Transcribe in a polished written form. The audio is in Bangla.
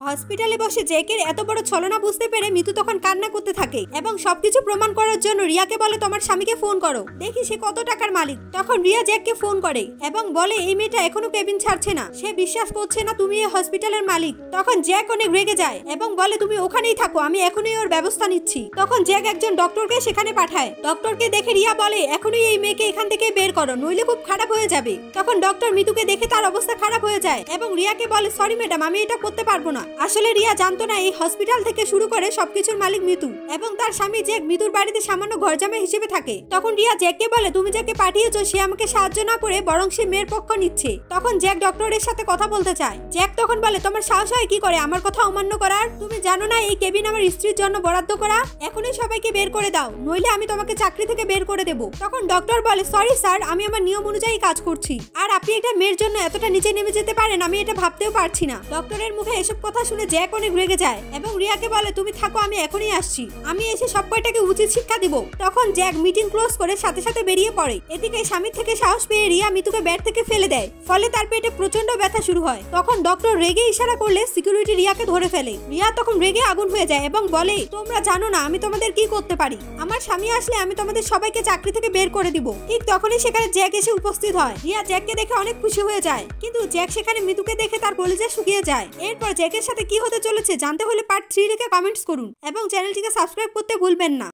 হসপিটালে বসে জ্যাকের এত বড় ছলনা বুঝতে পেরে মিতু তখন কান্না করতে থাকে এবং সবকিছু প্রমাণ করার জন্য রিয়াকে বলে তোমার স্বামীকে ফোন করো, দেখি সে কত টাকার মালিক। তখন রিয়া জ্যাককে ফোন করে এবং বলে এই মেয়েটা এখনো কেবিন ছাড়ছে না, সে বিশ্বাস করছে না তুমি এই হসপিটালের মালিক। তখন জ্যাক অনেক রেগে যায় এবং বলে তুমি ওখানেই থাকো, আমি এখনই ওর ব্যবস্থা নিচ্ছি। তখন জ্যাক একজন ডক্টরকে সেখানে পাঠায়। ডক্টরকে দেখে রিয়া বলে এখনই এই মেয়েকে এখান থেকে বের করো, নইলে খুব খারাপ হয়ে যাবে। তখন ডক্টর মিতুকে দেখে তার অবস্থা খারাপ হয়ে যায় এবং রিয়াকে বলে সরি ম্যাডাম, আমি এটা করতে পারবো না। আসলে রিয়া জানতো না এই হসপিটাল থেকে শুরু করে সবকিছুর মালিক মিতু এবং তার স্বামী জ্যাক মিতুর বাড়িতে সামান্য ঘরজামাই হিসেবে থাকে। তখন রিয়া জ্যাককে বলে তুমি যাকে পাঠিয়েছো সে আমাকে সাহায্য না করে বরং সে মেয়ের পক্ষ নিচ্ছে। তখন জ্যাক ডক্টরের সাথে কথা বলতে চায়। জ্যাক তখন বলে তোমার সাহস হয় কি করে আমার কথা অমান্য করার? তুমি জানো না এই কেবিন আমার স্ত্রীর জন্য বরাদ্দ করা? এখনই সবাইকে বের করে দাও, নইলে আমি তোমাকে চাকরি থেকে বের করে দেবো। তখন ডক্টর বলে সরি স্যার, আমি আমার নিয়ম অনুযায়ী কাজ করছি, আর আপনি একটা মেয়ের জন্য এতটা নিচে নেমে যেতে পারেন আমি এটা ভাবতেও পারছি না। ডক্টরের মুখে এসব কথা শুনে জ্যাক অনেক রেগে যায় এবং রিয়াকে বলে তুমি থাকো, আমি এখনই আসছি, আমি এসে সব কয়টাকে উচিত শিক্ষা দিব। তখন জ্যাক মিটিং ক্লোজ করে সাথে সাথে বেরিয়ে পড়ে। এদিকে স্বামী থেকে সাহস পেয়ে রিয়া মিতুকে ব্যাট থেকে ফেলে দেয়, ফলে তার পেটে প্রচন্ড ব্যথা শুরু হয়। তখন ডক্টর রেগে ইশারা করলে সিকিউরিটি রিয়াকে ধরে ফেলে। রিয়া তখন রেগে আগুন হয়ে যায় এবং বলে তোমরা জানো না আমি তোমাদের কি করতে পারি, আমার স্বামী আসলে আমি তোমাদের সবাইকে চাকরি থেকে বের করে দিব। ঠিক তখনই সেখানে জ্যাক এসে উপস্থিত হয়। রিয়া জ্যাককে দেখে অনেক খুশি হয়ে যায়, কিন্তু জ্যাক সেখানে মিতুকে দেখে তার কলিজা শুকিয়ে যায়। এরপর জ্যাকের সাথে কি হতে চলেছে জানতে হলে পার্ট 3 লিখে কমেন্টস করুন এবং চ্যানেলটিকে সাবস্ক্রাইব করতে ভুলবেন না।